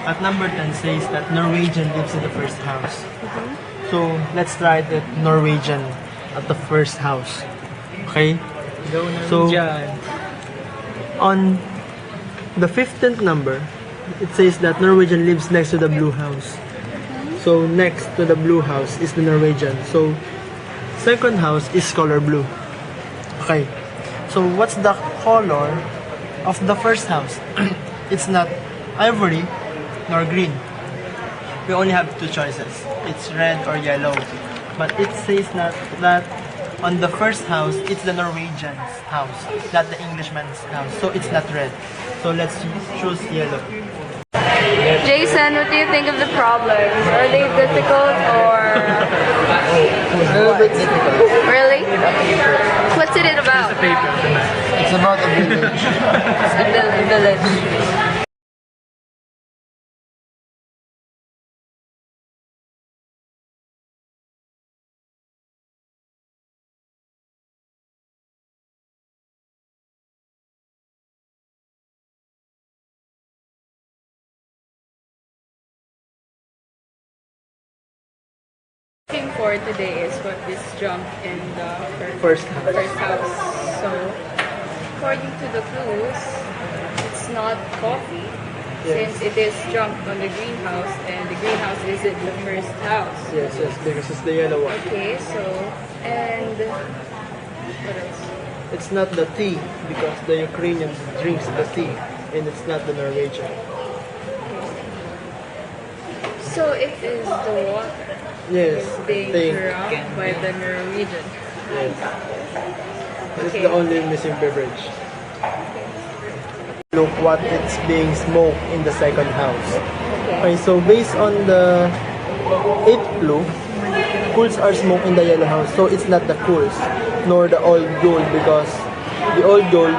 at number 10 says that Norwegian lives in the first house. So let's try the Norwegian at the first house. Okay? So on the 15th number, it says that Norwegian lives next to the blue house. So next to the blue house is the Norwegian. So second house is color blue. Okay. So what's the color of the first house? It's not ivory nor green. We only have two choices. It's red or yellow. But it says not that on the first house, it's the Norwegian's house, not the Englishman's house. So it's not red. So let's choose yellow. Jason, what do you think of the problems? Are they difficult or... A little bit difficult. Really? What's it about? It's about a village. The village. For today is what is junk in the first house. So, according to the clues, it's not coffee, since it is junk on the greenhouse, and the greenhouse is in the first house. Yes, because it's the yellow one. Okay, so, and what else? It's not the tea, because the Ukrainian drinks the tea, and it's not the Norwegian. So it is the water. Yes, Being drunk by the Norwegian. Yes. It's Okay. the only missing beverage. Look what it's being smoked in the second house. Okay, so based on the 8th clue, cools are smoked in the yellow house. So it's not the cools, nor the old gold, because the old gold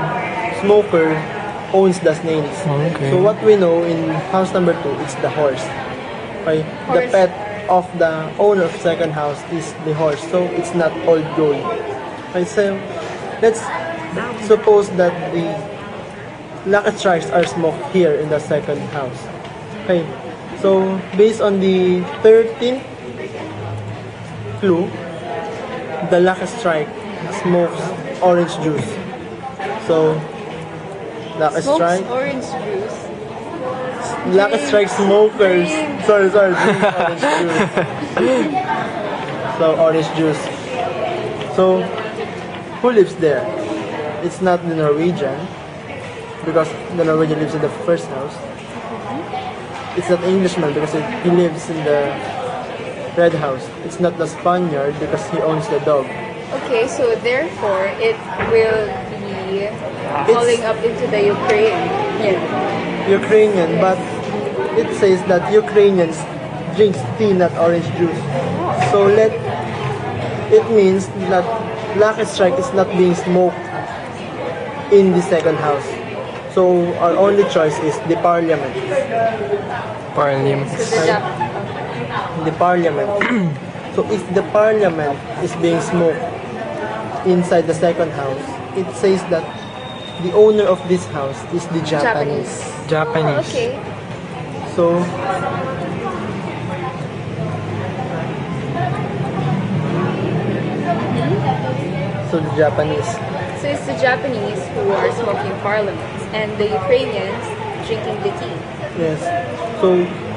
smoker owns the snails. Okay. So what we know in house number 2, it's the horse. Okay, the pet of the owner of second house is the horse, so it's not old gold. Okay, so let's suppose that the lucky strikes are smoked here in the second house. Okay, so based on the 13th clue, the lucky strike smokes orange juice. So lucky strike, Orange juice. lucky strike smokers. Sorry, drink orange juice. So orange juice. So who lives there? It's not the Norwegian, because the Norwegian lives in the first house. It's not the Englishman, because he lives in the red house. It's not the Spaniard, because he owns the dog. Okay, so therefore it will be falling up into the Ukrainian, but it says that Ukrainians drinks tea, not orange juice. So it means that lucky strike is not being smoked in the second house. So our only choice is the parliament. The parliament. So if the parliament is being smoked inside the second house, it says that the owner of this house is the Japanese. Oh, okay. So the Japanese. So it's the Japanese who are smoking parliaments and the Ukrainians drinking the tea. Yes. So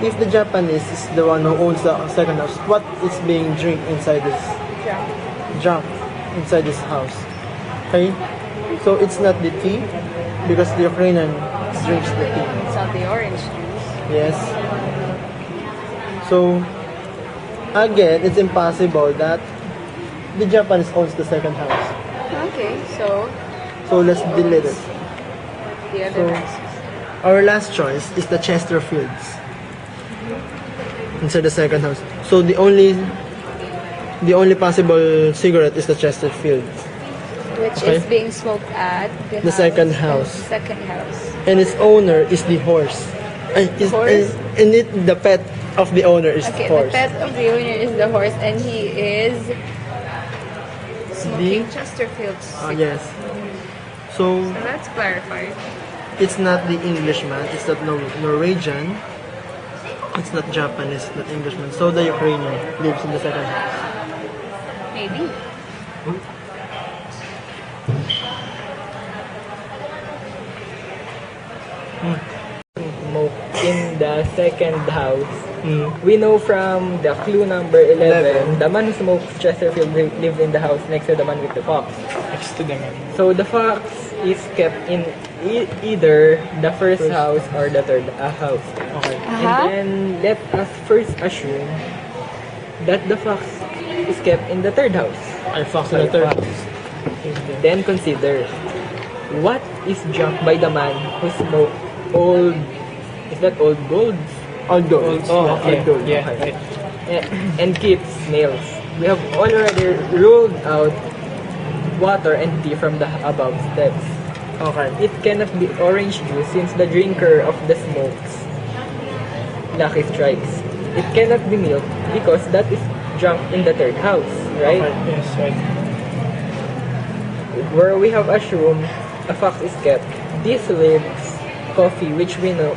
if the Japanese is the one who owns the second house, what is being drink inside this? Drunk inside this house. Okay. So it's not the tea, because the Ukrainian drinks the tea. It's not the orange juice. Yes. So again, it's impossible that the Japanese owns the second house. Okay, so let's delete it. the other ones. Our last choice is the Chesterfields inside the second house. So the only possible cigarette is the Chesterfields, Which okay, is being smoked at the second house. Second house. And its owner is the horse. Horse? And the pet of the owner is Okay, horse. the pet of the owner is the horse, and he is smoking Chesterfield's cigarette. Yes. So So that's clarified. it's not the Englishman, it's not Norwegian, It's not Japanese, not Englishman. So the Ukrainian lives in the second house. Maybe. Smoke in the second house. We know from the clue number 11, the man who smokes Chesterfield lives in the house next to the man with the fox. Next to the man. So the fox is kept in either the first house or the third house. Okay. And then let us first assume that the fox is kept in the third house. I fox in the third house. Then consider, what is jumped by the man who smoked old, is that old gold? Old gold. Oh, Old gold. Yeah. Okay. And keeps snails. We have already ruled out water and tea from the above steps. Okay. It cannot be orange juice since the drinker of the smokes lucky strikes. It cannot be milk because that is drunk in the third house, right? Okay. Yes, right. Where we have assumed a fox is kept, this leaves coffee, which we know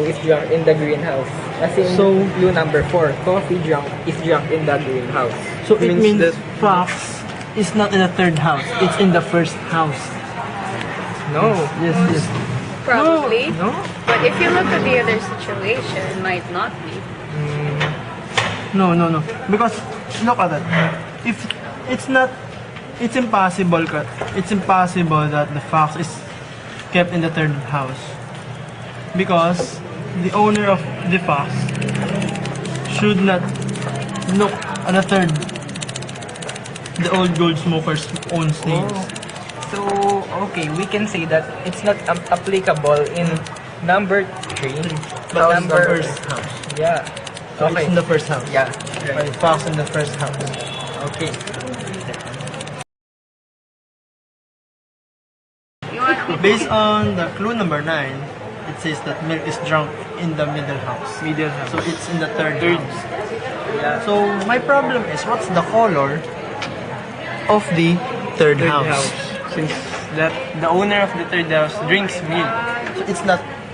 is drunk in the greenhouse. As in So- clue number 4, coffee is drunk in the greenhouse. So it means that- fox is not in the third house. It's in the first house. No. Yes, yes. Probably. No? But if you look at the other situation, it might not be. No. Because look at it. If it's not, it's impossible. It's impossible that the fox is kept in the third house because the owner of the fox should not look at the third. The old gold smoker's own snails. So, okay, we can say that it's not applicable in number 3, But in the first house. Yeah. So Okay. it's in the first house. Yeah. Right. Fox in the first house. Okay. You want me Based on the clue number 9, it says that milk is drunk in the middle house. Middle house. So it's in the third house. So my problem is, what's the color of the third house? Since that the owner of the third house drinks milk. So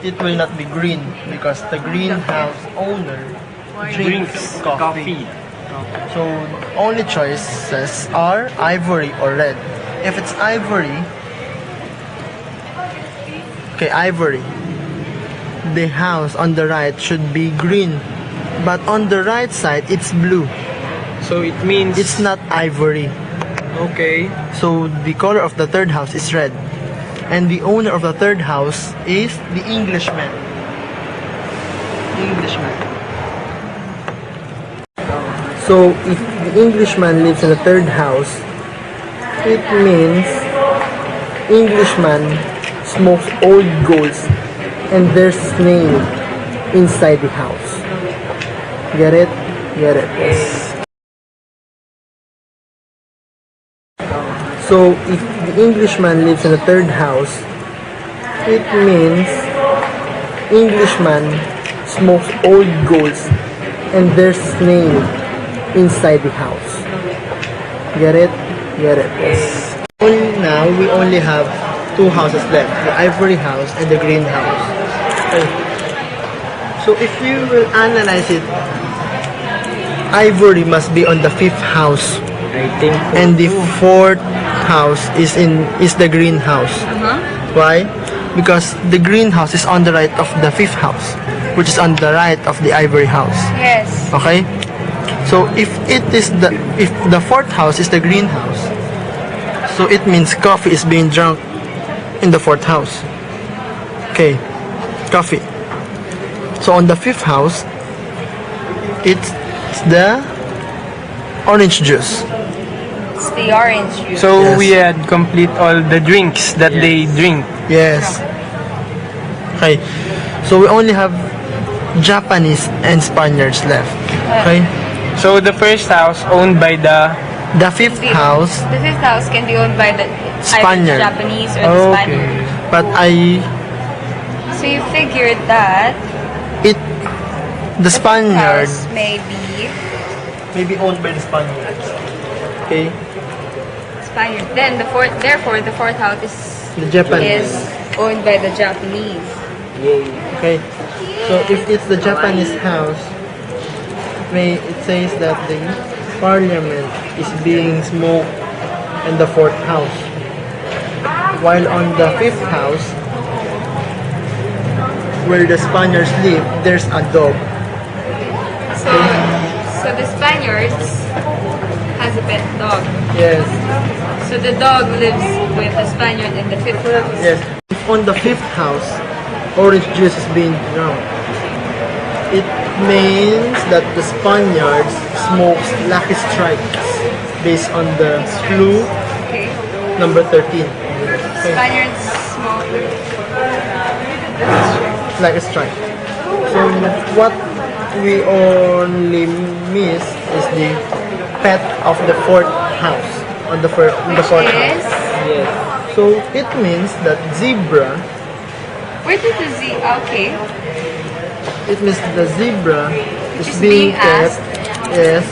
it will not be green because the greenhouse owner drinks coffee. So only choices are ivory or red. If it's ivory, okay, ivory, the house on the right should be green, but on the right side it's blue. So it means It's not ivory. okay. So the color of the third house is red. And the owner of the third house is the Englishman. So if the Englishman lives in the third house, it means Englishman smokes old golds and there's snail inside the house. Get it? Get it? So if the Englishman lives in the third house, it means Englishman smokes old golds and there's snail inside the house. Get it? Get it? Only now we only have two houses left, the ivory house and the green house. Okay. So if you will analyze it, ivory must be on the fifth house. I think And the fourth house is the greenhouse. Why? Because the greenhouse is on the right of the fifth house, which is on the right of the ivory house. Yes. Okay? So if the fourth house is the greenhouse, so it means coffee is being drunk in the fourth house. Okay, coffee. So on the fifth house, it's the orange juice. It's the orange juice. So Yes. we had complete all the drinks that they drink. Yes. Okay. So we only have Japanese and Spaniards left. Okay. So the first house owned by the The fifth house, The fifth house can be owned by the Spaniard. either Japanese or the okay. Spaniard. but So you figured that the Spaniard house may be may be owned by the Spaniards. Okay. Spaniard. Then therefore the fourth house The Japanese. is owned by the Japanese. Okay. So if it's the Japanese house, it says that the parliament is being smoked in the fourth house. While on the fifth house, where the Spaniards live, there's a dog. So the Spaniards has a pet dog. Yes. So the dog lives with the Spaniard in the fifth house. Yes. If on the fifth house, orange juice is being drunk, it means that the Spaniards smokes Lucky Strikes based on the clue Okay. number 13. Okay. Spaniards smoke. Like a strike. So what we only miss is the pet of the fourth house on the fourth house. Is Yes. So it means that zebra. where did the Z? Okay. It means the zebra is Is being being kept. asked. Yes.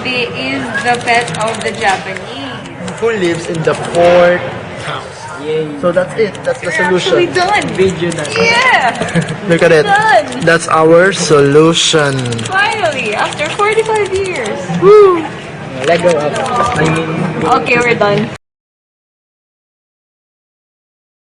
Is the pet of the Japanese. Who lives in the fourth house? Yay. So that's it. That's the We're actually solution. done. Video na. Yeah. Look at it. Done. That's our solution. Finally, after 45 years. Lego up. I mean, Okay, we're done.